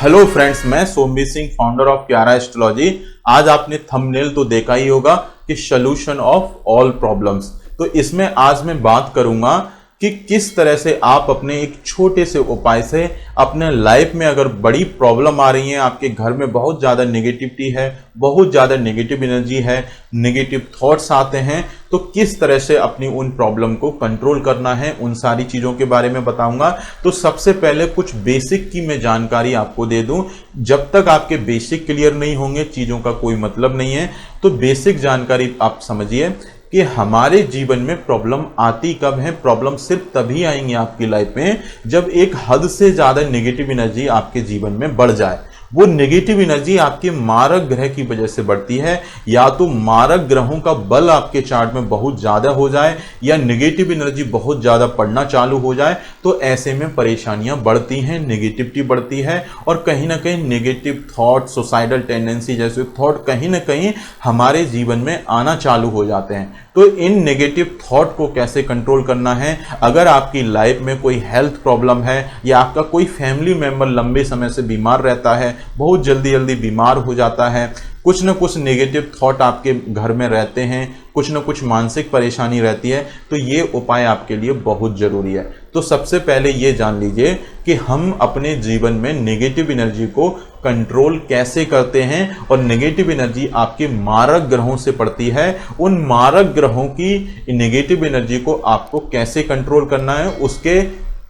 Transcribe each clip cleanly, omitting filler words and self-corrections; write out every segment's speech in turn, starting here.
Hello friends, मैं Somvir Singh, founder of Kyara astrology. आज आपने थंबनेल तो देखा ही होगा कि सॉल्यूशन ऑफ ऑल प्रॉब्लम्स। तो इसमें आज मैं बात करूंगा कि किस तरह से आप अपने एक छोटे से उपाय से अपने लाइफ में अगर बड़ी प्रॉब्लम आ रही है, आपके घर में बहुत ज़्यादा नेगेटिविटी है, बहुत ज़्यादा नेगेटिव एनर्जी है, नेगेटिव थॉट्स आते हैं, तो किस तरह से अपनी उन प्रॉब्लम को कंट्रोल करना है, उन सारी चीज़ों के बारे में बताऊंगा। तो सबसे पहले कुछ बेसिक की मैं जानकारी आपको दे दूं। जब तक आपके बेसिक क्लियर नहीं होंगे, चीज़ों का कोई मतलब नहीं है। तो बेसिक जानकारी आप समझिए कि हमारे जीवन में प्रॉब्लम आती कब है। प्रॉब्लम सिर्फ तभी आएंगी आपकी लाइफ में जब एक हद से ज्यादा नेगेटिव एनर्जी आपके जीवन में बढ़ जाए। वो नेगेटिव एनर्जी आपके मारक ग्रह की वजह से बढ़ती है, या तो मारक ग्रहों का बल आपके चार्ट में बहुत ज्यादा हो जाए या नेगेटिव एनर्जी बहुत ज्यादा पड़ना चालू हो जाए, तो ऐसे में परेशानियां बढ़ती हैं, नेगेटिविटी बढ़ती है और कहीं ना कहीं नेगेटिव थॉट, सुसाइडल टेंडेंसी जैसे थॉट कहीं ना कहीं हमारे जीवन में आना चालू हो जाते हैं। तो इन नेगेटिव थॉट को कैसे कंट्रोल करना है? अगर आपकी लाइफ में कोई हेल्थ प्रॉब्लम है या आपका कोई फैमिली मेंबर लंबे समय से बीमार रहता है, बहुत जल्दी जल्दी बीमार हो जाता है, कुछ ना कुछ नेगेटिव थॉट आपके घर में रहते हैं, कुछ ना कुछ मानसिक परेशानी रहती है, तो ये उपाय आपके लिए बहुत जरूरी है। तो सबसे पहले ये जान लीजिए कि हम अपने जीवन में नेगेटिव एनर्जी को कंट्रोल कैसे करते हैं, और नेगेटिव एनर्जी आपके मारक ग्रहों से पड़ती है। उन मारक ग्रहों की नेगेटिव एनर्जी को आपको कैसे कंट्रोल करना है, उसके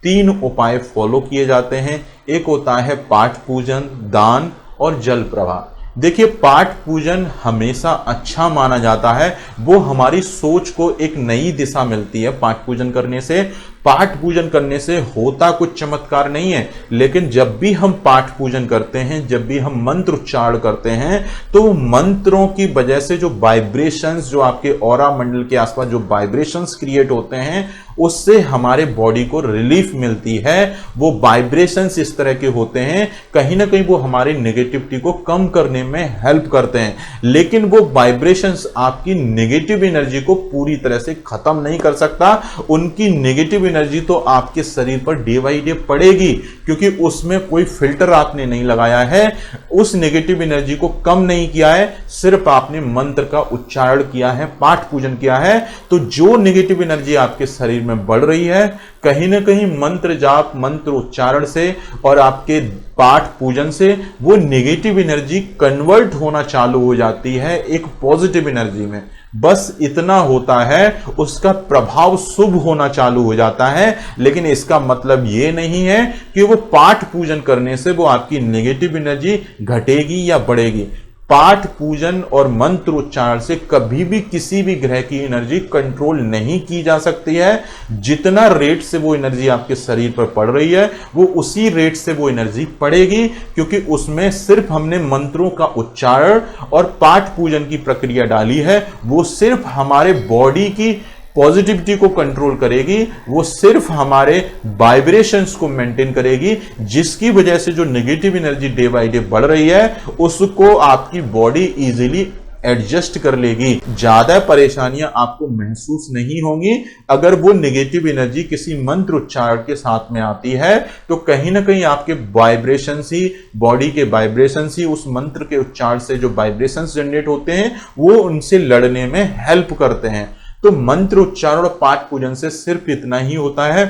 3 उपाय फॉलो किए जाते हैं। एक होता है पाठ पूजन, दान और जल प्रवाह। देखिए, पाठ पूजन हमेशा अच्छा माना जाता है, वो हमारी सोच को एक नई दिशा मिलती है। पाठ पूजन करने से, पाठ पूजन करने से होता कुछ चमत्कार नहीं है, लेकिन जब भी हम पाठ पूजन करते हैं, जब भी हम मंत्र उच्चारण करते हैं, तो मंत्रों की वजह से जो वाइब्रेशंस, जो आपके ऑरा मंडल के आसपास जो वाइब्रेशंस क्रिएट होते हैं, उससे हमारे बॉडी को रिलीफ मिलती है। वो वाइब्रेशंस इस तरह के होते हैं, कहीं ना कहीं वो हमारी नेगेटिविटी को कम करने में हेल्प करते हैं, लेकिन वो वाइब्रेशंस आपकी नेगेटिव एनर्जी को पूरी तरह से खत्म नहीं कर सकता। उनकी नेगेटिव एनर्जी तो आपके शरीर पर डे बाई डे पड़ेगी, क्योंकि उसमें कोई फिल्टर आपने नहीं लगाया है, उस नेगेटिव एनर्जी को कम नहीं किया है, सिर्फ आपने मंत्र का उच्चारण किया है, पाठ पूजन किया है। तो जो नेगेटिव एनर्जी आपके शरीर में बढ़ रही है, कहीं ना कहीं मंत्र जाप, मंत्र उच्चारण से और आपके पाठ पूजन से वो नेगेटिव एनर्जी कन्वर्ट होना चालू हो जाती है एक पॉजिटिव एनर्जी में। बस इतना होता है, उसका प्रभाव शुभ होना चालू हो जाता है। लेकिन इसका मतलब ये नहीं है कि वो पाठ पूजन करने से वो आपकी नेगेटिव एनर्जी घटेगी या बढ़ेगी। पाठ पूजन और मंत्र उच्चारण से कभी भी किसी भी ग्रह की एनर्जी कंट्रोल नहीं की जा सकती है। जितना रेट से वो एनर्जी आपके शरीर पर पड़ रही है, वो उसी रेट से वो एनर्जी पड़ेगी, क्योंकि उसमें सिर्फ हमने मंत्रों का उच्चारण और पाठ पूजन की प्रक्रिया डाली है। वो सिर्फ हमारे बॉडी की पॉजिटिविटी को कंट्रोल करेगी, वो सिर्फ हमारे वाइब्रेशंस को मेंटेन करेगी, जिसकी वजह से जो negative energy day by day बढ़ रही है, उसको आपकी बॉडी इजीली एडजस्ट कर लेगी। ज्यादा परेशानियां आपको महसूस नहीं होंगी। अगर वो नेगेटिव एनर्जी किसी मंत्र उच्चारण के साथ में आती है, तो कहीं ना कहीं आपके वाइब्रेशंस ही, बॉडी के वाइब्रेशंस ही, उस मंत्र के उच्चारण से जो वाइब्रेशंस जनरेट होते हैं, वो उनसे लड़ने में हेल्प करते हैं। तो मंत्र उच्चारण और पाठ पूजन से सिर्फ इतना ही होता है।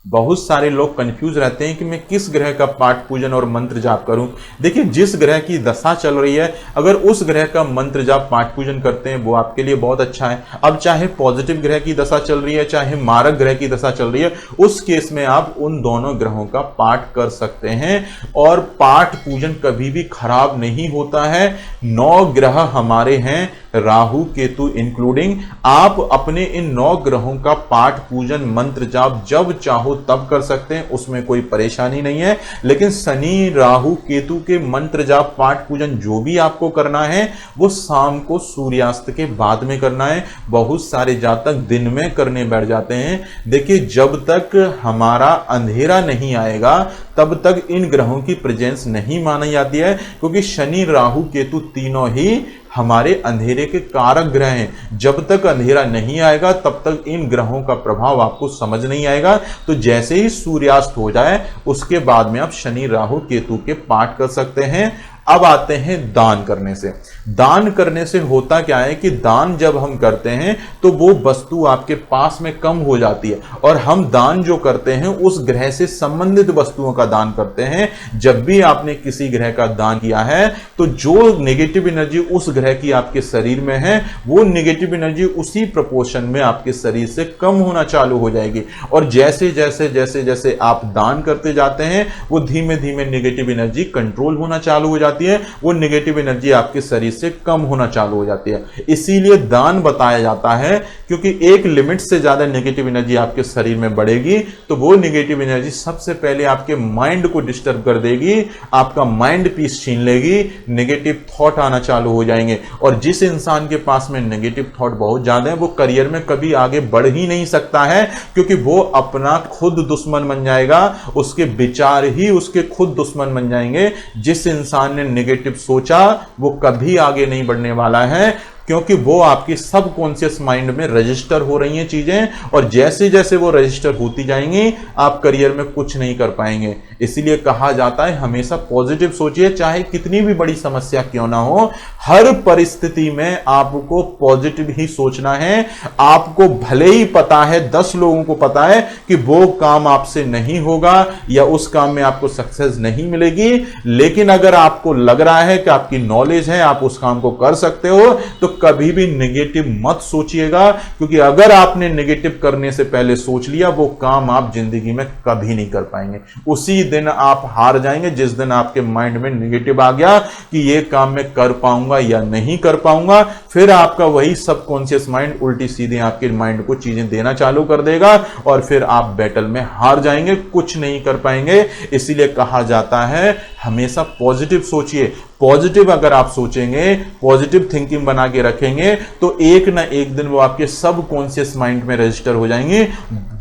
बहुत सारे लोग कंफ्यूज रहते हैं कि मैं किस ग्रह का पाठ पूजन और मंत्र जाप करूं। देखिए, जिस ग्रह की दशा चल रही है, अगर उस ग्रह का मंत्र जाप पाठ पूजन करते हैं, वो आपके लिए बहुत अच्छा है। अब चाहे पॉजिटिव ग्रह की दशा चल रही है, चाहे मारक ग्रह की दशा चल रही है, उस केस में आप उन दोनों ग्रहों का पाठ कर सकते हैं। और पाठ पूजन कभी भी खराब नहीं होता है। 9 ग्रह हमारे हैं, राहु केतु इंक्लूडिंग। आप अपने इन 9 ग्रहों का पाठ पूजन, मंत्र जाप जब चाहो तब कर सकते हैं, उसमें कोई परेशानी नहीं है। लेकिन शनि, राहु, केतु के मंत्र जाप, पाठ पूजन जो भी आपको करना है, वो शाम को सूर्यास्त के बाद में करना है। बहुत सारे जातक दिन में करने बैठ जाते हैं। देखिए, जब तक हमारा अंधेरा नहीं आएगा, तब तक इन ग्रहों की प्रेजेंस नहीं मानी जाती है, क्योंकि शनि, राहु, केतु तीनों ही हमारे अंधेरे के कारक ग्रह हैं। जब तक अंधेरा नहीं आएगा तब तक इन ग्रहों का प्रभाव आपको समझ नहीं आएगा। तो जैसे ही सूर्यास्त हो जाए उसके बाद में आप शनि राहु केतु के पाठ कर सकते हैं। अब आते हैं दान करने से। दान करने से होता क्या है कि दान जब हम करते हैं तो वो वस्तु आपके पास में कम हो जाती है, और हम दान जो करते हैं उस ग्रह से संबंधित वस्तुओं का दान करते हैं। जब भी आपने किसी ग्रह का दान किया है तो जो नेगेटिव एनर्जी उस ग्रह की आपके शरीर में है वो नेगेटिव एनर्जी उसी प्रोपोर्शन में आपके शरीर से कम होना चालू हो जाएगी। और जैसे जैसे जैसे जैसे आप दान करते जाते हैं वो धीमे धीमे नेगेटिव एनर्जी कंट्रोल होना चालू हो जाती है, वो नेगेटिव एनर्जी आपके शरीर से कम होना चालू हो जाती है। इसीलिए दान बताया जाता है, क्योंकि एक लिमिट से ज्यादा नेगेटिव एनर्जी आपके शरीर में बढ़ेगी तो वो नेगेटिव एनर्जी सबसे पहले आपके माइंड को डिस्टर्ब कर देगी, आपका माइंड पीस छीन लेगी, नेगेटिव थॉट आना चालू हो जाएंगे। और जिस इंसान के पास में नेगेटिव थॉट बहुत ज्यादा है वो करियर में कभी आगे बढ़ ही नहीं सकता है, क्योंकि वो अपना खुद दुश्मन बन जाएगा, उसके विचार ही उसके खुद दुश्मन बन जाएंगे। जिस इंसान ने नेगेटिव सोचा वो कभी आगे नहीं बढ़ने वाला है, क्योंकि वो आपकी सबकॉन्शियस माइंड में रजिस्टर हो रही हैं चीजें, और जैसे जैसे वो रजिस्टर होती जाएंगी आप करियर में कुछ नहीं कर पाएंगे। इसीलिए कहा जाता है हमेशा पॉजिटिव सोचिए, चाहे कितनी भी बड़ी समस्या क्यों ना हो, हर परिस्थिति में आपको पॉजिटिव ही सोचना है। आपको भले ही पता है 10 लोगों को पता है कि वो काम आपसे नहीं होगा या उस काम में आपको सक्सेस नहीं मिलेगी, लेकिन अगर आपको लग रहा है कि आपकी नॉलेज है, आप उस काम को कर सकते हो, तो कभी भी नेगेटिव मत सोचिएगा, क्योंकि अगर आपने नेगेटिव करने से पहले सोच लिया वो काम आप जिंदगी में कभी नहीं कर पाएंगे। उसी दिन आप हार जाएंगे जिस दिन आपके माइंड में नेगेटिव आ गया कि ये काम मैं कर पाऊंगा या नहीं कर पाऊंगा। फिर आपका वही सबकॉन्शियस माइंड उल्टी सीधी आपके माइंड को चीजें देना चालू कर देगा और फिर आप बैटल में हार जाएंगे, कुछ नहीं कर पाएंगे। इसीलिए कहा जाता है हमेशा पॉजिटिव सोचिए। पॉजिटिव अगर आप सोचेंगे, पॉजिटिव थिंकिंग बना के रखेंगे तो एक ना एक दिन वो आपके सबकॉन्शियस माइंड में रजिस्टर हो जाएंगे।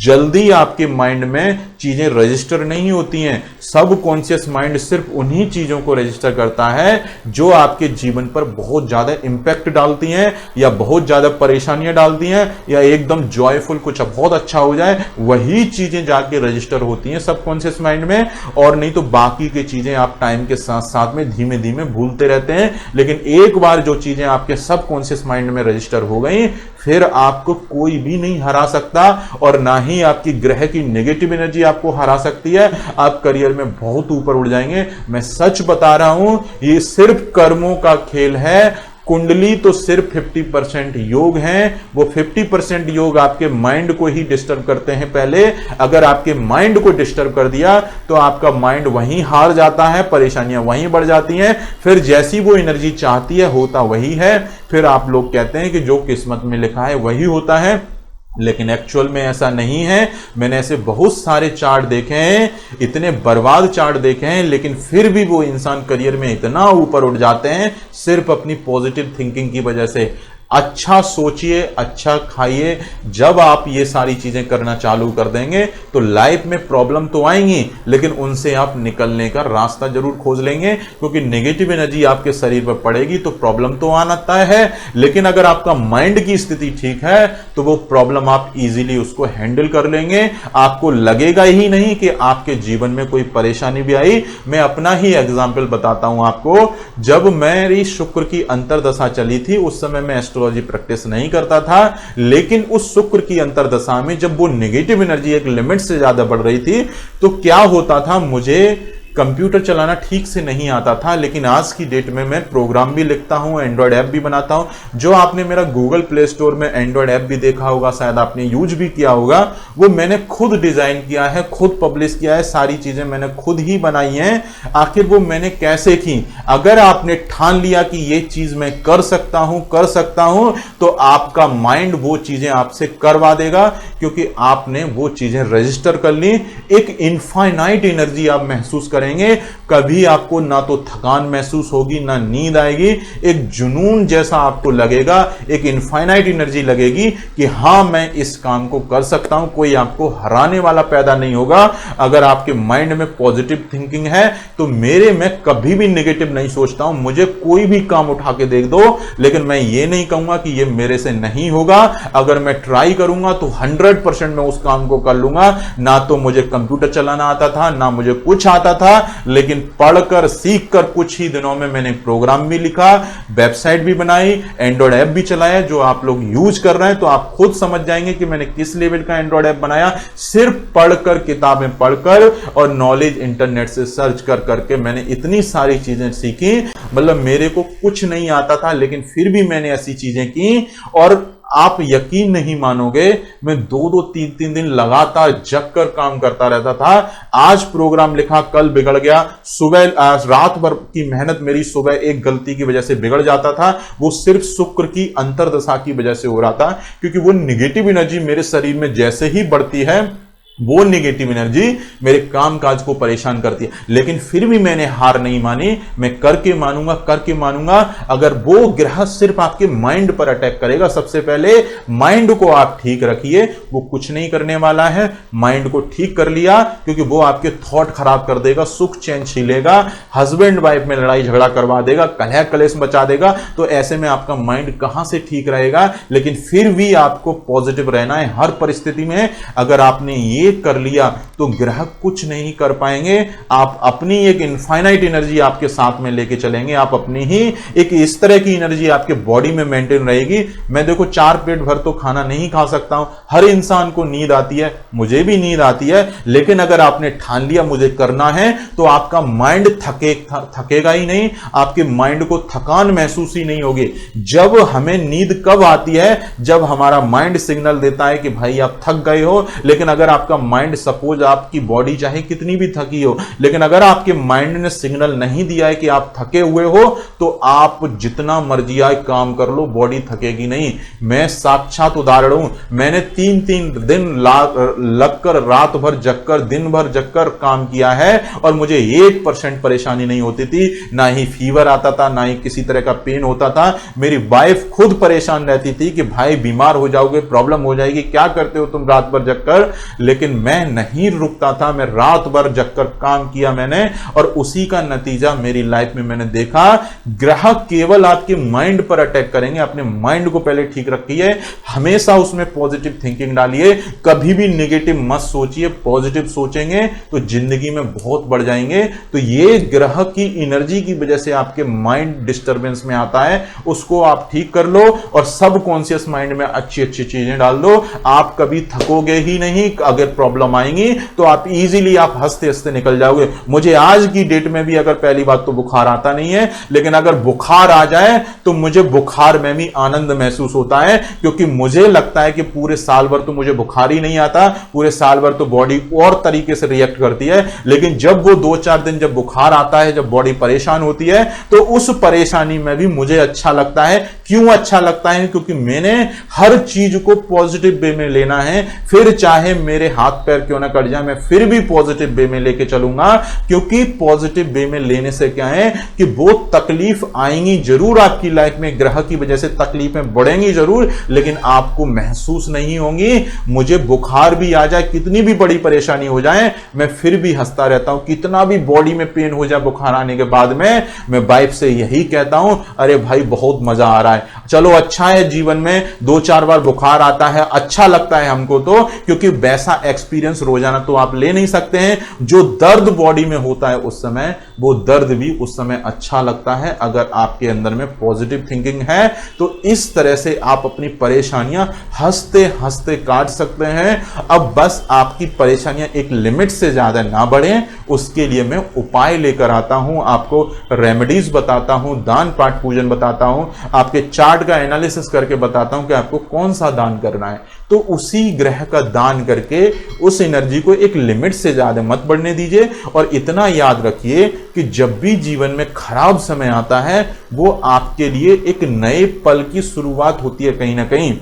जल्दी आपके माइंड में चीजें रजिस्टर नहीं होती हैं। सबकॉन्शियस माइंड सिर्फ उन्हीं चीजों को रजिस्टर करता है जो आपके जीवन पर बहुत ज्यादा इंपैक्ट डालती हैं या बहुत ज्यादा परेशानियां डालती हैं या एकदम जॉयफुल कुछ बहुत अच्छा हो जाए, वही चीजें जाके रजिस्टर होती हैं सबकॉन्शियस माइंड में। और नहीं तो बाकी की चीजें आप टाइम के साथ साथ में धीमे धीमे भूलते रहते हैं। लेकिन एक बार जो चीजें आपके सबकॉन्शियस माइंड में रजिस्टर हो गई फिर आपको कोई भी नहीं हरा सकता, और ना ही आपकी ग्रह की नेगेटिव एनर्जी आपको हरा सकती है। आप करियर में बहुत ऊपर उड़ जाएंगे। मैं सच बता रहा हूं, ये सिर्फ कर्मों का खेल है। कुंडली तो सिर्फ 50% योग हैं। वो 50% योग आपके माइंड को ही डिस्टर्ब करते हैं। पहले अगर आपके माइंड को डिस्टर्ब कर दिया तो आपका माइंड वहीं हार जाता है, परेशानियां वहीं बढ़ जाती हैं। फिर जैसी वो एनर्जी चाहती है होता वही है। फिर आप लोग कहते हैं कि जो किस्मत में लिखा है वही होता है, लेकिन एक्चुअल में ऐसा नहीं है। मैंने ऐसे बहुत सारे चार्ट देखे हैं, इतने बर्बाद चार्ट देखे हैं, लेकिन फिर भी वो इंसान करियर में इतना ऊपर उठ जाते हैं सिर्फ अपनी पॉजिटिव थिंकिंग की वजह से। अच्छा सोचिए, अच्छा खाइए। जब आप ये सारी चीजें करना चालू कर देंगे तो लाइफ में प्रॉब्लम तो आएंगी, लेकिन उनसे आप निकलने का रास्ता जरूर खोज लेंगे, क्योंकि नेगेटिव एनर्जी आपके शरीर पर पड़ेगी तो प्रॉब्लम तो आना तय है। लेकिन अगर आपका माइंड की स्थिति ठीक है तो वो प्रॉब्लम आप इजीली उसको हैंडल कर लेंगे। आपको लगेगा ही नहीं कि आपके जीवन में कोई परेशानी भी आई। मैं अपना ही एग्जाम्पल बताता हूं आपको। जब मेरी शुक्र की अंतरदशा चली थी उस समय मैं प्रैक्टिस नहीं करता था, लेकिन उस शुक्र की अंतरदशा में जब वो नेगेटिव एनर्जी एक लिमिट से ज्यादा बढ़ रही थी तो क्या होता था, मुझे कंप्यूटर चलाना ठीक से नहीं आता था। लेकिन आज की डेट में मैं प्रोग्राम भी लिखता हूं, एंड्रॉयड ऐप भी बनाता हूं। जो आपने मेरा गूगल प्ले स्टोर में एंड्रॉयड ऐप भी देखा होगा, शायद आपने यूज भी किया होगा, वो मैंने खुद डिजाइन किया है, खुद पब्लिश किया है, सारी चीजें मैंने खुद ही बनाई हैं। आखिर वो मैंने कैसे की? अगर आपने ठान लिया कि ये चीज मैं कर सकता हूं तो आपका माइंड वो चीजें आपसे करवा देगा, क्योंकि आपने वो चीजें रजिस्टर कर ली। एक इनफाइनाइट एनर्जी आप महसूस करेंगे, कभी आपको ना तो थकान महसूस होगी, ना नींद आएगी, एक जुनून जैसा आपको लगेगा, एक इनफाइनाइट एनर्जी लगेगी कि हां मैं इस काम को कर सकता हूं। कोई आपको हराने वाला पैदा नहीं होगा। अगर आपके माइंड में पॉजिटिव थिंकिंग है तो मैं कभी भी नेगेटिव नहीं सोचता हूं। मुझे कोई भी काम उठा के देख दो, लेकिन मैं ये नहीं कहूंगा कि ये मेरे से नहीं होगा। अगर मैं ट्राई करूंगा तो 100% मैं उस काम को कर लूंगा। ना तो मुझे कंप्यूटर चलाना आता था, ना मुझे कुछ आता था, लेकिन पढ़कर सीखकर कुछ ही दिनों में मैंने प्रोग्राम भी लिखा, वेबसाइट भी बनाई, एंड्रॉइड ऐप भी चलाया जो आप लोग यूज कर रहे हैं। तो आप खुद समझ जाएंगे कि मैंने किस लेवल का एंड्रॉइड ऐप बनाया। सिर्फ पढ़कर, किताबें पढ़कर और नॉलेज इंटरनेट से सर्च कर करके मैंने इतनी सारी चीजें सीखी। मतलब मेरे को कुछ नहीं आता था, लेकिन फिर भी मैंने ऐसी चीजें की। और आप यकीन नहीं मानोगे, मैं 2-2, 3-3 दिन लगातार जग कर काम करता रहता था। आज प्रोग्राम लिखा, कल बिगड़ गया। सुबह रात भर की मेहनत मेरी सुबह एक गलती की वजह से बिगड़ जाता था। वो सिर्फ शुक्र की अंतर्दशा की वजह से हो रहा था, क्योंकि वो निगेटिव एनर्जी मेरे शरीर में जैसे ही बढ़ती है, वो नेगेटिव एनर्जी मेरे कामकाज को परेशान करती है। लेकिन फिर भी मैंने हार नहीं मानी, मैं करके मानूंगा, करके मानूंगा। अगर वो ग्रह सिर्फ आपके माइंड पर अटैक करेगा, सबसे पहले माइंड को आप ठीक रखिए, वो कुछ नहीं करने वाला है। माइंड को ठीक कर लिया, क्योंकि वो आपके थॉट खराब कर देगा, सुख चैन छीलेगा, हस्बैंड वाइफ में लड़ाई झगड़ा करवा देगा, कलह कलेश मचा देगा। तो ऐसे में आपका माइंड कहां से ठीक रहेगा। लेकिन फिर भी आपको पॉजिटिव रहना है हर परिस्थिति में। अगर आपने ये कर लिया तो ग्रह कुछ नहीं कर पाएंगे। आप अपनी एक इनफाइनाइट एनर्जी आपके साथ में लेके चलेंगे। आप अपनी ही एक इस तरह की एनर्जी आपके बॉडी में मेंटेन रहेगी। मैं देखो 4 पेट भर तो खाना नहीं खा सकता हूं। हर इंसान को नींद आती है, मुझे भी नींद आती है। लेकिन अगर आपने ठान लिया मुझे करना है, तो आपका माइंड थकेगा ही नहीं, आपके माइंड को थकान महसूस ही नहीं होगी। जब हमें नींद कब आती है, जब हमारा माइंड सिग्नल देता है कि भाई आप थक गए हो। लेकिन अगर आपका माइंड, सपोज आपकी बॉडी चाहे कितनी भी थकी हो, लेकिन अगर आपके माइंड ने सिग्नल नहीं दिया है कि आप थके हुए हो, तो आप जितना मर्जी आए काम कर लो, बॉडी थकेगी नहीं। मैं साक्षात उदाहरण हूं। मैंने 3-3 दिन लगकर, रात भर जगकर, दिन भर जगकर काम किया है, और मुझे 1% परेशानी नहीं होती थी। ना ही फीवर आता था, ना ही किसी तरह का पेन होता था। मेरी वाइफ खुद परेशान रहती थी कि भाई बीमार हो जाओगे, प्रॉब्लम हो जाएगी, क्या करते हो तुम रात भर जगकर। लेकिन मैं नहीं रुकता था, मैं रात भर जगकर काम किया मैंने, और उसी का नतीजा मेरी लाइफ में मैंने देखा। ग्रह केवल आपके माइंड पर अटैक करेंगे। अपने माइंड को पहले ठीक रखिए, हमेशा उसमें पॉजिटिव थिंकिंग डालिए, कभी भी नेगेटिव मत सोचिए। पॉजिटिव सोचेंगे तो जिंदगी में बहुत बढ़ जाएंगे। तो ये ग्रह की एनर्जी की वजह से आपके माइंड डिस्टर्बेंस में आता है, उसको आप ठीक कर लो, और सबकॉन्शियस माइंड में अच्छी अच्छी चीजें डाल दो। आप कभी थकोगे ही नहीं। अगर प्रॉब्लम आएंगी तो आप इजीली, आप हंसते हंसते निकल जाओगे। मुझे आज की डेट में भी, अगर पहली बात तो बुखार आता नहीं है, लेकिन अगर बुखार आ जाए तो मुझे बुखार में भी आनंद महसूस होता है, क्योंकि मुझे लगता है कि पूरे साल भर तो मुझे बुखार ही नहीं आता, पूरे साल भर तो बॉडी और तरीके से रिएक्ट करती है। लेकिन जब वो 2-4 दिन जब बुखार आता है, जब बॉडी परेशान होती है, तो उस परेशानी में भी मुझे अच्छा लगता है। क्यों अच्छा लगता है? क्योंकि मैंने हर चीज को पॉजिटिव वे में लेना है। फिर चाहे मेरे हाथ पैर क्यों ना कट जाए, मैं फिर भी पॉजिटिव वे में लेके चलूंगा। क्योंकि पॉजिटिव वे में लेने से क्या है कि वो तकलीफ आएंगी जरूर आपकी लाइफ में, ग्रह की वजह से तकलीफें बढ़ेंगी जरूर, लेकिन आपको महसूस नहीं होंगी। मुझे बुखार भी आ जाए, कितनी भी बड़ी परेशानी हो जाए, मैं फिर भी हंसता रहता हूं। कितना भी बॉडी में पेन हो जाए बुखार आने के बाद में, मैं वाइफ से यही कहता हूं, अरे भाई बहुत मजा आ रहा है। चलो अच्छा है, जीवन में 2-4 बार बुखार आता है, अच्छा लगता है हमको तो, क्योंकि वैसा एक्सपीरियंस रोजाना तो आप ले नहीं सकते हैं। जो दर्द बॉडी में होता है उस समय, वो दर्द भी उस समय अच्छा लगता है, अगर आपके अंदर में पॉजिटिव थिंकिंग है। तो इस तरह से आप अपनी परेशानियां हंसते हंसते काट सकते हैं। अब बस आपकी परेशानियां एक लिमिट से ज्यादा ना बढ़े, उसके लिए मैं उपाय लेकर आता हूं, आपको रेमेडीज बताता हूं, दान पाठ पूजन बताता हूं, आपके चार्ट का एनालिसिस करके बताता हूं कि आपको कौन सा दान करना है। तो उसी ग्रह का दान करके उस एनर्जी को एक लिमिट से ज्यादा मत बढ़ने दीजिए। और इतना याद रखिए कि जब भी जीवन में खराब समय आता है, वो आपके लिए एक नए पल की शुरुआत होती है कहीं ना कहीं।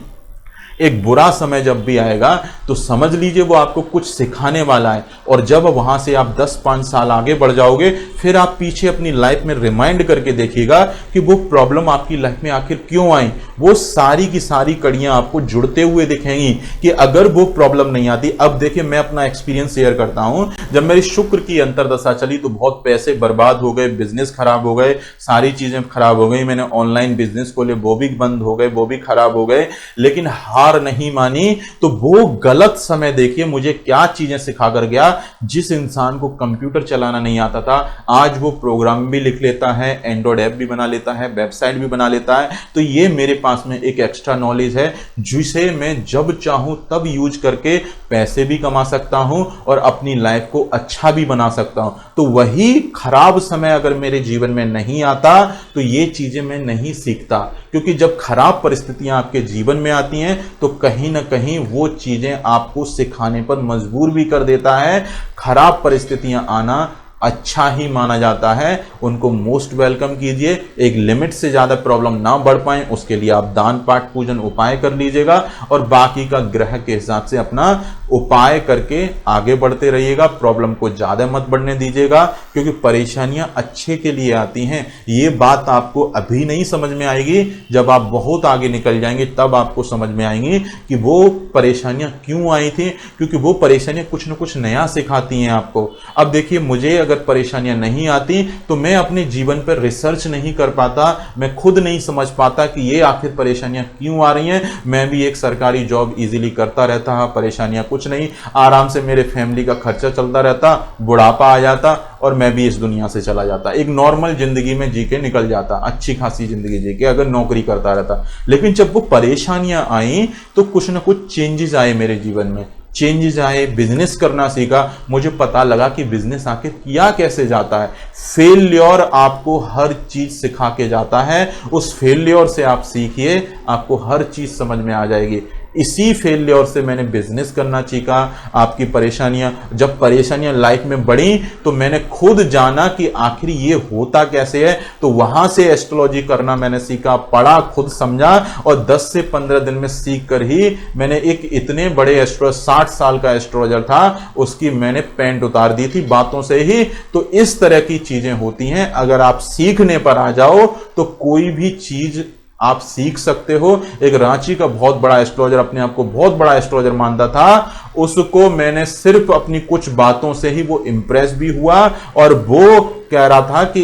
एक बुरा समय जब भी आएगा तो समझ लीजिए वो आपको कुछ सिखाने वाला है, और जब वहां से आप 10-5 साल आगे बढ़ जाओगे, फिर आप पीछे अपनी लाइफ में रिमाइंड करके देखिएगा कि वो प्रॉब्लम आपकी लाइफ में आखिर क्यों आई। वो सारी की सारी कड़ियां आपको जुड़ते हुए दिखेंगी कि अगर वो प्रॉब्लम नहीं आती। अब देखिए, मैं अपना एक्सपीरियंस शेयर करता हूं। जब मेरी शुक्र की अंतरदशा चली तो बहुत पैसे बर्बाद हो गए, बिजनेस खराब हो गए, सारी चीजें खराब हो गई। मैंने ऑनलाइन बिजनेस खोले, वो भी बंद हो गए, वो भी खराब हो गए, लेकिन हार नहीं मानी। तो वो गलत समय देखिए मुझे क्या चीजें सिखा कर गया। जिस इंसान को कंप्यूटर चलाना नहीं आता था, आज वो प्रोग्राम भी लिख लेता है, एंड्रॉइड ऐप भी बना लेता है, वेबसाइट भी बना लेता है। तो ये मेरे पास में एक एक्स्ट्रा नॉलेज है जिसे मैं जब चाहूं तब यूज करके पैसे भी कमा सकता हूं और अपनी लाइफ को अच्छा भी बना सकता हूं। तो वही खराब समय अगर मेरे जीवन में नहीं आता तो ये चीजें मैं नहीं सीखता, क्योंकि जब खराब परिस्थितियां आपके जीवन में आती हैं तो कहीं ना कहीं वो चीजें आपको सिखाने पर मजबूर भी कर देता है। खराब परिस्थितियां आना अच्छा ही माना जाता है, उनको मोस्ट वेलकम कीजिए। एक लिमिट से ज्यादा प्रॉब्लम ना बढ़ पाए उसके लिए आप दान पाठ पूजन उपाय कर लीजिएगा, और बाकी का ग्रह के हिसाब से अपना उपाय करके आगे बढ़ते रहिएगा। प्रॉब्लम को ज्यादा मत बढ़ने दीजिएगा, क्योंकि परेशानियां अच्छे के लिए आती हैं। ये बात आपको अभी नहीं समझ में आएगी, जब आप बहुत आगे निकल जाएंगे तब आपको समझ में आएंगी कि वो परेशानियां क्यों आई थी, क्योंकि वो परेशानियां कुछ ना कुछ नया सिखाती हैं आपको। अब देखिए, मुझे अगर परेशानियां नहीं आती तो मैं अपने जीवन पर रिसर्च नहीं कर पाता, मैं खुद नहीं समझ पाता कि ये आखिर परेशानियां क्यों आ रही हैं। मैं भी एक सरकारी जॉब इजीली करता रहता, परेशानियां कुछ नहीं, आराम से मेरे फैमिली का खर्चा चलता रहता, बुढ़ापा आ जाता और मैं भी इस दुनिया से चला जाता, एक नॉर्मल जिंदगी में जी के निकल जाता, अच्छी खासी जिंदगी जी के अगर नौकरी करता रहता। लेकिन जब वो परेशानियां आई तो कुछ ना कुछ चेंजेस आए मेरे जीवन में, चेंजेस आए, बिजनेस करना सीखा। मुझे पता लगा कि बिजनेस आखिर किया कैसे जाता है। फेल्योर आपको हर चीज सिखा के जाता है, उस फेल्योर से आप सीखिए, आपको हर चीज समझ में आ जाएगी। इसी फेल्योर से मैंने बिजनेस करना सीखा। आपकी परेशानियां, जब परेशानियां लाइफ में बढ़ी तो मैंने खुद जाना कि आखिर ये होता कैसे है, तो वहां से एस्ट्रोलॉजी करना मैंने सीखा, पढ़ा, खुद समझा, और 10 से 15 दिन में सीख कर ही मैंने एक इतने बड़े एस्ट्रोलॉजर, 60 साल का एस्ट्रोलॉजर था, उसकी मैंने पैंट उतार दी थी बातों से ही। तो इस तरह की चीजें होती हैं, अगर आप सीखने पर आ जाओ तो कोई भी चीज आप सीख सकते हो। एक रांची का बहुत बड़ा एस्ट्रोलॉजर, अपने आप को बहुत बड़ा एस्ट्रोलॉजर मानता था, उसको मैंने सिर्फ अपनी कुछ बातों से ही वो इंप्रेस भी हुआ, और वो कह रहा था कि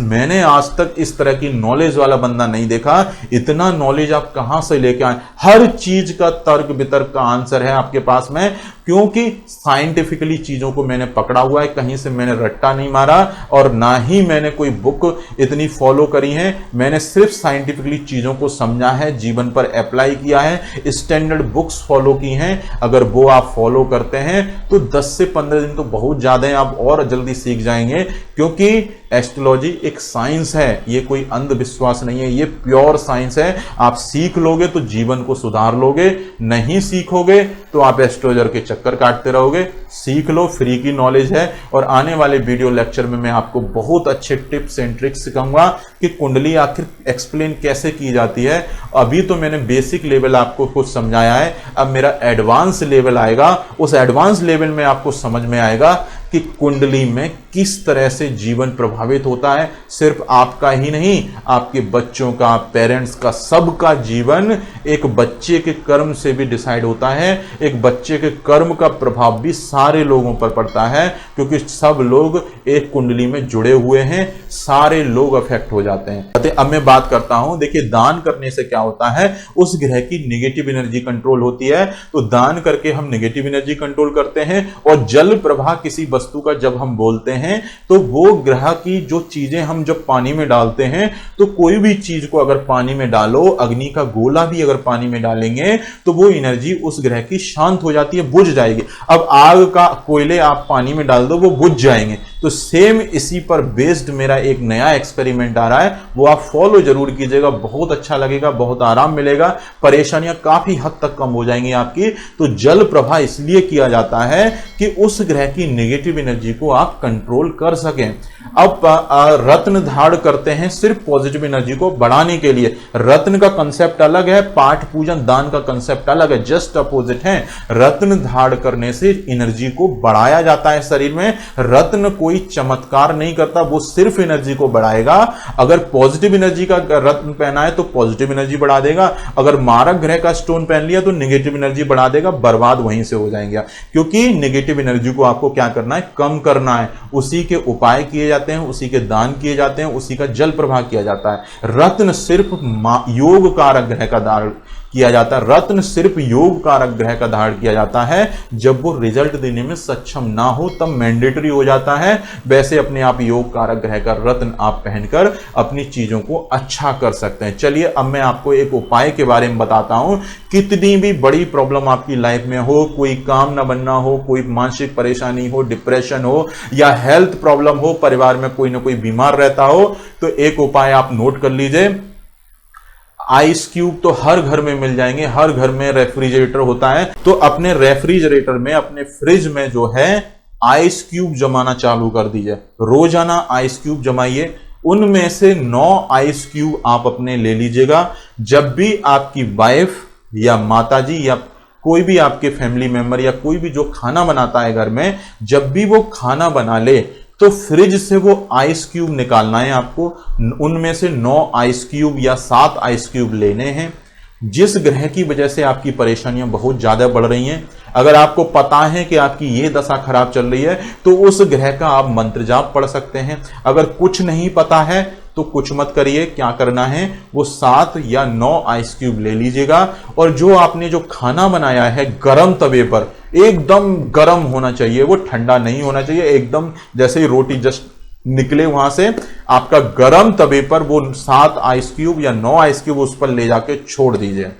मैंने आज तक इस तरह की नॉलेज वाला बंदा नहीं देखा, इतना नॉलेज आप कहां से लेके आए। हर चीज का तर्क वितर्क का आंसर है आपके पास में, क्योंकि साइंटिफिकली चीजों को मैंने पकड़ा हुआ है, कहीं से मैंने रट्टा नहीं मारा, और ना ही मैंने कोई बुक इतनी फॉलो करी है। मैंने सिर्फ साइंटिफिकली चीजों को समझा है, जीवन पर अप्लाई किया है, स्टैंडर्ड बुक्स फॉलो की हैं। अगर वो आप फॉलो करते हैं तो 10 से 15 दिन तो बहुत ज्यादा है, आप और जल्दी सीख जाएंगे। क्योंकि एस्ट्रोलॉजी एक साइंस है, ये कोई अंधविश्वास नहीं है, ये प्योर साइंस है। आप सीख लोगे तो जीवन को सुधार लोगे, नहीं सीखोगे तो आप एस्ट्रोलॉजर के चक्कर काटते रहोगे। सीख लो, फ्री की नॉलेज है। और आने वाले वीडियो लेक्चर में मैं आपको बहुत अच्छे टिप्स एंड ट्रिक्स सिखाऊंगा कि कुंडली आखिर एक्सप्लेन कैसे की जाती है। अभी तो मैंने बेसिक लेवल आपको कुछ समझाया है, अब मेरा एडवांस लेवल आएगा, उस एडवांस लेवल में आपको समझ में आएगा कि कुंडली में किस तरह से जीवन प्रभावित होता है। सिर्फ आपका ही नहीं, आपके बच्चों का, पेरेंट्स का, सबका जीवन एक बच्चे के कर्म से भी डिसाइड होता है। एक बच्चे के कर्म का प्रभाव भी सारे लोगों पर पड़ता है, क्योंकि सब लोग एक कुंडली में जुड़े हुए हैं, सारे लोग अफेक्ट हो जाते हैं। अब मैं बात करता हूं, देखिए दान करने से क्या होता है, उस ग्रह की नेगेटिव एनर्जी कंट्रोल होती है, तो दान करके हम नेगेटिव एनर्जी कंट्रोल करते हैं। और जल प्रवाह किसी वस्तु का जब हम बोलते हैं तो वो ग्रह की जो चीजें हम जब पानी में डालते हैं, तो कोई भी चीज को अगर पानी में डालो, अग्नि का गोला भी अगर पानी में डालेंगे तो वो एनर्जी उस ग्रह की शांत हो जाती है, बुझ जाएगी। अब आग का कोयले आप पानी में डाल दो, वो बुझ जाएंगे, तो सेम इसी पर बेस्ड मेरा एक नया एक्सपेरिमेंट आ रहा है, वो आप फॉलो जरूर कीजिएगा, बहुत अच्छा लगेगा, बहुत आराम मिलेगा, परेशानियां काफी हद तक कम हो जाएंगी आपकी। तो जल प्रभा इसलिए किया जाता है कि उस ग्रह की नेगेटिव एनर्जी को आप कंट्रोल कर सकें। अब रत्न धारण करते हैं सिर्फ पॉजिटिव एनर्जी को बढ़ाने के लिए। रत्न का कंसेप्ट अलग है, पाठ पूजन दान का कंसेप्ट अलग है, जस्ट अपोजिट है। रत्न धारण करने से एनर्जी को बढ़ाया जाता है शरीर में। रत्न कोई चमत्कार नहीं करता, वो सिर्फ एनर्जी को बढ़ाएगा। अगर पॉजिटिव एनर्जी का रत्न पहना है तो पॉजिटिव एनर्जी बढ़ा देगा, अगर मारक ग्रह का स्टोन पहन लिया तो नेगेटिव एनर्जी बढ़ा देगा, बर्बाद वहीं से हो जाएंगे। क्योंकि नेगेटिव एनर्जी को आपको क्या करना है, कम करना है। उसी के उपाय किए जाते हैं, उसी के दान किए जाते हैं, उसी का जल प्रवाह किया जाता है। रत्न सिर्फ योग कारक ग्रह का धारण किया जाता है, रत्न सिर्फ योग कारक ग्रह का धारण किया जाता है। जब वो रिजल्ट देने में सक्षम ना हो तब मैंडेटरी हो जाता है। वैसे अपने आप योग कारक ग्रह का रत्न आप पहनकर अपनी चीजों को अच्छा कर सकते हैं। चलिए अब मैं आपको एक उपाय के बारे में बताता हूं। कितनी भी बड़ी प्रॉब्लम आपकी लाइफ में हो, कोई काम ना बनना हो, कोई मानसिक परेशानी हो, डिप्रेशन हो या हेल्थ प्रॉब्लम हो, परिवार में कोई ना कोई बीमार रहता हो, तो एक उपाय आप नोट कर लीजिए। आइस क्यूब तो हर घर में मिल जाएंगे, हर घर में रेफ्रिजरेटर होता है, तो अपने रेफ्रिजरेटर में, अपने फ्रिज में जो है आइस क्यूब जमाना चालू कर दीजिए। रोजाना आइस क्यूब जमाइए। उनमें से 9 आइस क्यूब आप अपने ले लीजिएगा। जब भी आपकी वाइफ या माताजी या कोई भी आपके फैमिली मेंबर या कोई भी जो खाना बनाता है घर में, जब भी वो खाना बना ले तो फ्रिज से वो आइस क्यूब निकालना है आपको। उनमें से 9 आइस क्यूब या 7 आइस क्यूब लेने हैं। जिस ग्रह की वजह से आपकी परेशानियां बहुत ज्यादा बढ़ रही हैं, अगर आपको पता है कि आपकी ये दशा खराब चल रही है तो उस ग्रह का आप मंत्र जाप पढ़ सकते हैं। अगर कुछ नहीं पता है तो कुछ मत करिए, क्या करना है वो 7 या 9 आइस क्यूब ले लीजिएगा। और जो आपने जो खाना बनाया है गरम तवे पर, एकदम गरम होना चाहिए, वो ठंडा नहीं होना चाहिए। एकदम जैसे ही रोटी जस्ट निकले वहां से, आपका गरम तवे पर वो 7 आइस क्यूब या 9 आइस क्यूब उस पर ले जाके छोड़ दीजिए।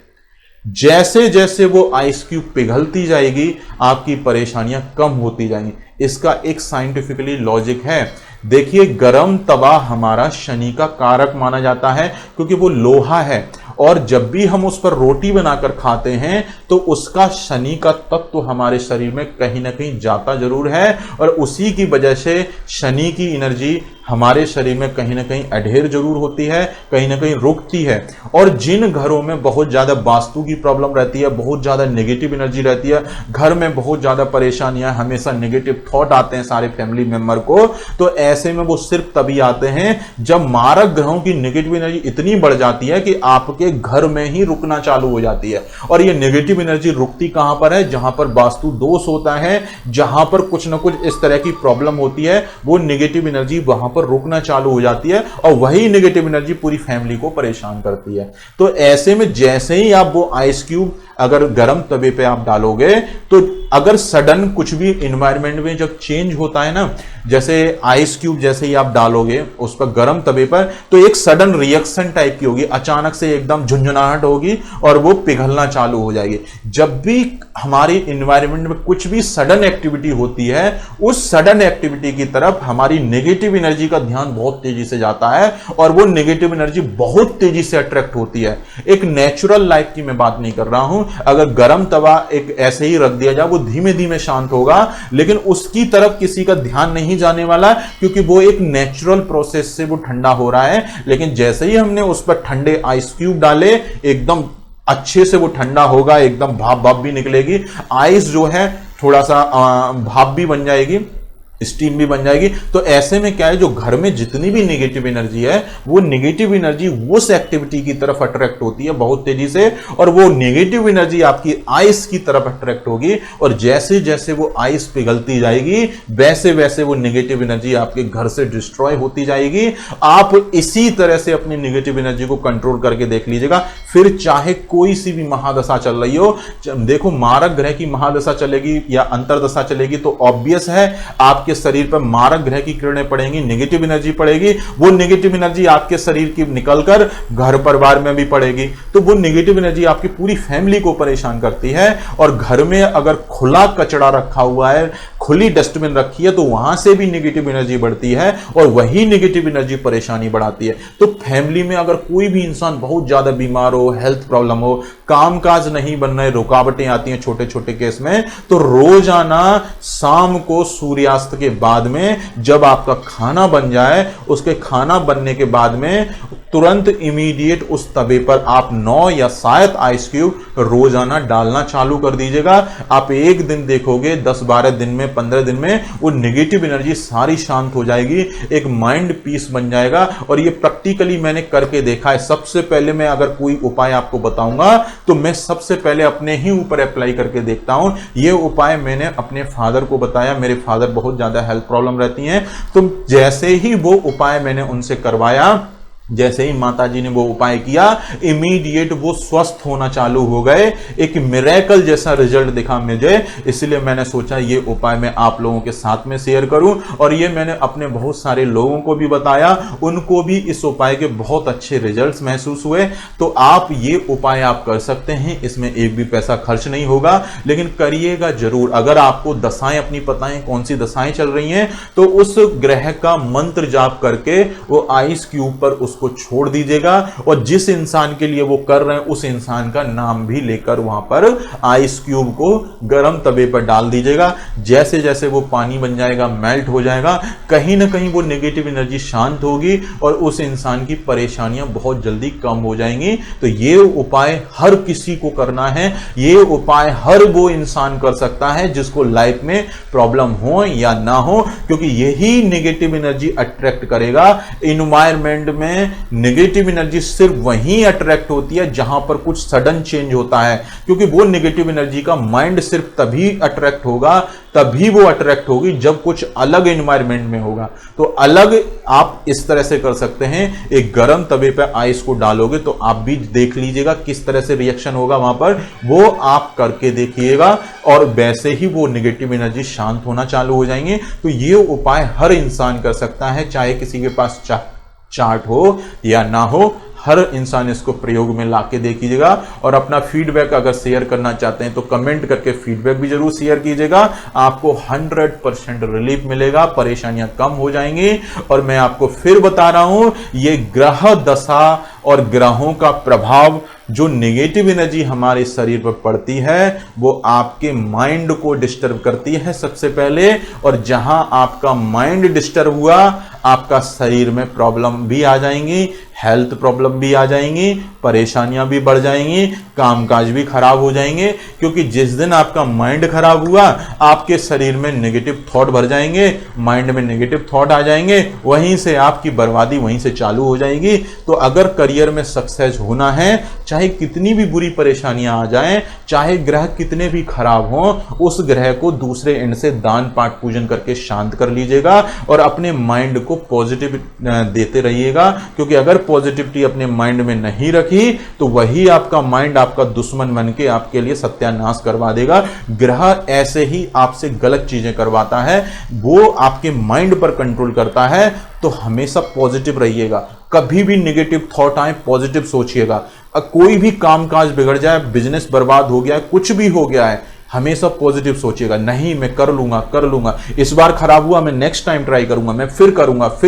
जैसे जैसे वो आइस क्यूब पिघलती जाएगी आपकी परेशानियां कम होती जाएंगी। इसका एक साइंटिफिकली लॉजिक है। देखिए, गरम तवा हमारा शनि का कारक माना जाता है क्योंकि वो लोहा है, और जब भी हम उस पर रोटी बनाकर खाते हैं तो उसका शनि का तत्व हमारे शरीर में कहीं ना कहीं जाता जरूर है, और उसी की वजह से शनि की एनर्जी हमारे शरीर में कहीं ना कहीं अढेर जरूर होती है, कहीं ना कहीं रुकती है। और जिन घरों में बहुत ज्यादा वास्तु की प्रॉब्लम रहती है, बहुत ज्यादा नेगेटिव एनर्जी रहती है, घर में बहुत ज्यादा परेशानियां, हमेशा नेगेटिव थॉट आते हैं सारे फैमिली मेंबर को, तो ऐसे में वो सिर्फ तभी आते हैं जब मारक ग्रहों की नेगेटिव एनर्जी इतनी बढ़ जाती है कि आपके घर में ही रुकना चालू हो जाती है। और ये नेगेटिव एनर्जी रुकती कहां पर है, जहां पर वास्तु दोष होता है, जहां पर कुछ ना कुछ इस तरह की प्रॉब्लम होती है, वो नेगेटिव एनर्जी वहां पर रुकना चालू हो जाती है, और वही नेगेटिव एनर्जी पूरी फैमिली को परेशान करती है। तो ऐसे में जैसे ही आप वो आइस क्यूब अगर गर्म तवे पे आप डालोगे, तो अगर सडन कुछ भी इन्वायरमेंट में जब चेंज होता है ना, जैसे आइस क्यूब जैसे ही आप डालोगे उस पर गर्म तवे पर, तो एक सडन रिएक्शन टाइप की होगी, अचानक से एकदम झुंझुनाहट होगी और वो पिघलना चालू हो जाएगी। जब भी हमारी इन्वायरमेंट में कुछ भी सडन एक्टिविटी होती है, उस सडन एक्टिविटी की तरफ हमारी नेगेटिव एनर्जी का ध्यान बहुत तेजी से जाता है, और वो नेगेटिव एनर्जी बहुत तेजी से अट्रैक्ट होती है। एक नेचुरल लाइफ की मैं बात नहीं कर रहा हूं। अगर गर्म तवा एक ऐसे ही रख दिया जाए, वो धीमे धीमे शांत होगा, लेकिन उसकी तरफ किसी का ध्यान नहीं जाने वाला, क्योंकि वो एक नेचुरल प्रोसेस से वो ठंडा हो रहा है। लेकिन जैसे ही हमने उस पर ठंडे आइस क्यूब डाले, एकदम अच्छे से वो ठंडा होगा, एकदम भाप भी निकलेगी, आइस जो है थोड़ा सा भाप भी बन जाएगी, स्टीम भी बन जाएगी। तो ऐसे में क्या है, जो घर में जितनी भी नेगेटिव एनर्जी है, वो नेगेटिव एनर्जी उस एक्टिविटी की तरफ अट्रैक्ट होती है बहुत तेजी से, और वो नेगेटिव एनर्जी आपकी आइस की तरफ अट्रैक्ट होगी, और जैसे जैसे वो आइस पिघलती जाएगी, वैसे वैसे वो नेगेटिव एनर्जी आपके घर से डिस्ट्रॉय होती जाएगी। आप इसी तरह से अपनी नेगेटिव एनर्जी को कंट्रोल करके देख लीजिएगा। फिर चाहे कोई सी भी महादशा चल रही हो, देखो मारक ग्रह की महादशा चलेगी या अंतरदशा चलेगी तो ऑब्वियस है आपके शरीर पर मारक ग्रह की किरणें पड़ेंगी, नेगेटिव एनर्जी पड़ेगी। वो नेगेटिव एनर्जी आपके शरीर की निकलकर घर परिवार में भी पड़ेगी, तो वो नेगेटिव एनर्जी आपकी पूरी फैमिली को परेशान करती है। और घर में अगर खुला कचरा रखा हुआ है, खुली डस्टबिन रखी है तो वहां से भी नेगेटिव एनर्जी बढ़ती है और वही नेगेटिव एनर्जी परेशानी बढ़ाती है। तो फैमिली में अगर कोई भी इंसान बहुत ज्यादा बीमार हो, हेल्थ प्रॉब्लम हो, कामकाज नहीं बन रहे, रुकावटें आती हैं छोटे छोटे केस में, तो रोजाना शाम को सूर्यास्त के बाद में जब आपका खाना बन जाए, उसके खाना बनने के बाद में तुरंत इमीडिएट उस तवे पर आप 9 या 7 आइस क्यूब रोजाना डालना चालू कर दीजिएगा। आप एक दिन देखोगे 10-12 दिन में, 15 दिन में वो नेगेटिव एनर्जी सारी शांत हो जाएगी, एक माइंड पीस बन जाएगा। और ये प्रैक्टिकली मैंने करके देखा है। सबसे पहले मैं अगर कोई उपाय आपको बताऊंगा तो मैं सबसे पहले अपने ही ऊपर अप्लाई करके देखता हूं। ये उपाय मैंने अपने फादर को बताया, मेरे फादर बहुत ज्यादा हेल्थ प्रॉब्लम रहती हैं, तो जैसे ही वो उपाय मैंने उनसे करवाया, जैसे ही माताजी ने वो उपाय किया, इमीडिएट वो स्वस्थ होना चालू हो गए। एक मिरेकल जैसा रिजल्ट दिखा मुझे, इसलिए मैंने सोचा ये उपाय मैं आप लोगों के साथ में शेयर करूं। और ये मैंने अपने बहुत सारे लोगों को भी बताया, उनको भी इस उपाय के बहुत अच्छे रिजल्ट्स महसूस हुए। तो आप ये उपाय आप कर सकते हैं, इसमें एक भी पैसा खर्च नहीं होगा, लेकिन करिएगा जरूर। अगर आपको दशाएं अपनी पता है कौन सी दशाएं चल रही हैं, तो उस ग्रह का मंत्र जाप करके वो आइस क्यूब पर उसको छोड़ दीजिएगा और जिस इंसान के लिए वो कर रहे हैं उस इंसान का नाम भी लेकर वहां पर आइस क्यूब को गर्म तवे पर डाल दीजिएगा। जैसे जैसे वो पानी बन जाएगा, मेल्ट हो जाएगा, कहीं ना कहीं वो नेगेटिव एनर्जी शांत होगी और उस इंसान की परेशानियां बहुत जल्दी कम हो जाएंगी। तो ये उपाय हर किसी को करना है, ये उपाय हर वो इंसान कर सकता है जिसको लाइफ में प्रॉब्लम हो या ना हो, क्योंकि यही नेगेटिव एनर्जी अट्रैक्ट करेगा। एनवायरमेंट में नेगेटिव एनर्जी सिर्फ वहीं अट्रैक्ट होती है जहां पर कुछ सडन चेंज होता है, क्योंकि वो नेगेटिव एनर्जी का माइंड सिर्फ तभी अट्रैक्ट होगा, तभी वो अट्रैक्ट होगी जब कुछ अलग एनवायरमेंट में होगा। तो अलग आप इस तरह से कर सकते हैं, एक गर्म तवे पे आइस को डालोगे तो आप भी देख लीजिएगा किस तरह से रिएक्शन होगा वहां पर, वो आप करके देखिएगा और वैसे ही वो नेगेटिव एनर्जी शांत होना चालू हो जाएंगे। तो ये उपाय हर इंसान कर सकता है, चाहे किसी के पास चार्ट हो या ना हो, हर इंसान इसको प्रयोग में लाके देखिएगा। और अपना फीडबैक अगर शेयर करना चाहते हैं तो कमेंट करके फीडबैक भी जरूर शेयर कीजिएगा। आपको 100% रिलीफ मिलेगा, परेशानियां कम हो जाएंगी। और मैं आपको फिर बता रहा हूं, ये ग्रह दशा और ग्रहों का प्रभाव जो नेगेटिव एनर्जी हमारे शरीर पर पड़ती है वो आपके माइंड को डिस्टर्ब करती है सबसे पहले, और जहां आपका माइंड डिस्टर्ब हुआ आपका शरीर में प्रॉब्लम भी आ जाएंगी, हेल्थ प्रॉब्लम भी आ जाएंगी, परेशानियां भी बढ़ जाएंगी, कामकाज भी खराब हो जाएंगे। क्योंकि जिस दिन आपका माइंड खराब हुआ आपके शरीर में नेगेटिव थॉट भर जाएंगे, माइंड में नेगेटिव थॉट आ जाएंगे, वहीं से आपकी बर्बादी वहीं से चालू हो जाएगी। तो अगर करियर में सक्सेस होना है, चाहे कितनी भी बुरी परेशानियां आ जाएं, चाहे ग्रह कितने भी खराब हों, उस ग्रह को दूसरे एंड से दान पाठ पूजन करके शांत कर लीजिएगा और अपने माइंड को पॉजिटिव देते रहिएगा। क्योंकि अगर पॉजिटिविटी अपने माइंड में नहीं रखी तो वही आपका माइंड आपका दुश्मन बन के आपके लिए सत्यानाश करवा देगा। ग्रह ऐसे ही आपसे गलत चीजें करवाता है, वो आपके माइंड पर कंट्रोल करता है। तो हमेशा पॉजिटिव रहिएगा, कभी भी नेगेटिव थॉट आए पॉजिटिव सोचिएगा। कोई भी कामकाज बिगड़ जाए, बिजनेस बर्बाद हो गया है, कुछ भी हो गया है, हमेशा पॉजिटिव सोचिएगा, नहीं मैं कर लूंगा, इस बार खराब हुआ मैं नेक्स्ट टाइम ट्राई करूंगा, मैं फिर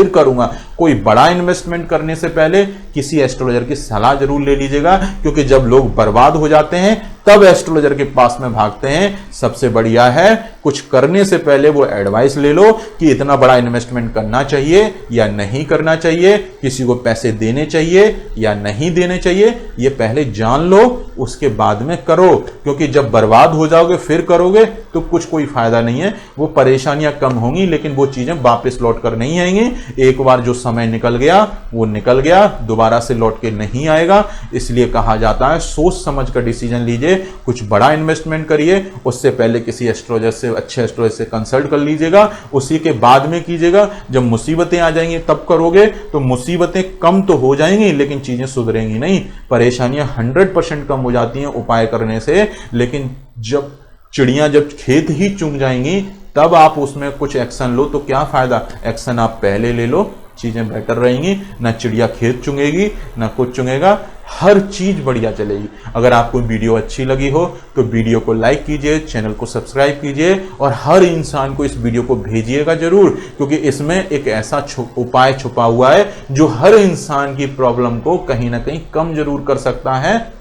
करूंगा। कोई बड़ा इन्वेस्टमेंट करने से पहले किसी एस्ट्रोलॉजर की सलाह जरूर ले लीजिएगा, क्योंकि जब लोग बर्बाद हो जाते हैं तब एस्ट्रोलॉजर के पास में भागते हैं। सबसे बढ़िया है कुछ करने से पहले वो एडवाइस ले लो कि इतना बड़ा इन्वेस्टमेंट करना चाहिए या नहीं करना चाहिए, किसी को पैसे देने चाहिए या नहीं देने चाहिए, ये पहले जान लो, उसके बाद में करो। क्योंकि जब बर्बाद हो जाओगे फिर करोगे तो कुछ कोई फायदा नहीं है। वो परेशानियां कम होंगी लेकिन वो चीजें वापस लौट कर नहीं आएंगी। एक बार जो समय निकल गया वो निकल गया, दोबारा से लौट के नहीं आएगा। इसलिए कहा जाता है सोच समझ कर डिसीजन लीजिए, कुछ बड़ा इन्वेस्टमेंट करिए, उससे पहले किसी एस्ट्रोलॉजर से, अच्छे एस्ट्रोलॉजर से कंसल्ट कर लीजिएगा, उसी के बाद में कीजिएगा। जब मुसीबतें आ जाएंगी तब करोगे तो मुसीबतें कम तो हो जाएंगी लेकिन चीजें सुधरेंगी नहीं। परेशानियां 100% कम हो जाती हैं उपाय करने से, लेकिन जब चिड़ियां जब खेत ही चुंग जाएंगी तब आप उसमें कुछ एक्शन लो तो क्या फायदा। एक्शन आप पहले ले लो, चीजें बेटर रहेंगी, ना चिड़िया खेत चुंगेगी ना कुछ चुंगेगा। हर चीज बढ़िया चलेगी। अगर आपको वीडियो अच्छी लगी हो तो वीडियो को लाइक कीजिए, चैनल को सब्सक्राइब कीजिए और हर इंसान को इस वीडियो को भेजिएगा जरूर, क्योंकि इसमें एक ऐसा उपाय छुपा हुआ है जो हर इंसान की प्रॉब्लम को कहीं ना कहीं कम जरूर कर सकता है।